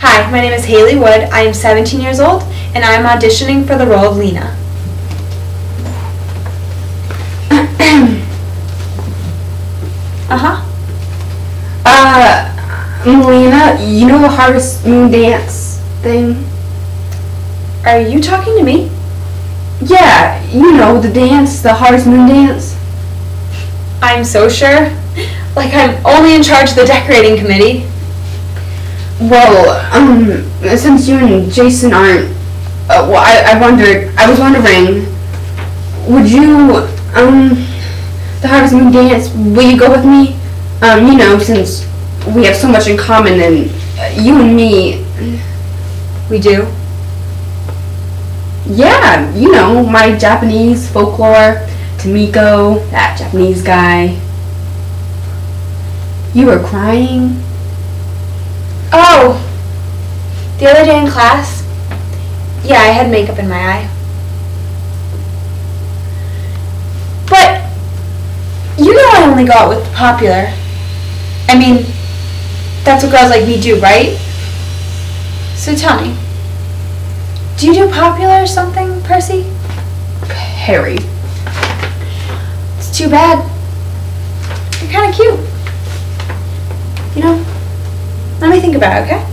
Hi, my name is Haley Wood. I am 17 years old, and I am auditioning for the role of Lena. Uh-huh. Lena, you know the Harvest Moon dance thing? Are you talking to me? Yeah, you know, the dance, the Harvest Moon dance. I'm so sure. Like I'm only in charge of the decorating committee. Well, since you and Jason aren't, I was wondering, would you, the Harvest Moon dance, will you go with me? You know, since we have so much in common and you and me. We do? Yeah, you know, my Japanese folklore, Tomiko, that Japanese guy. You were crying? Oh! The other day in class? Yeah, I had makeup in my eye. But, you know I only go out with the popular. I mean, that's what girls like me do, right? So tell me, do you do popular or something, Percy? Harry. It's too bad. You're kind of cute. You know, let me think about it, okay?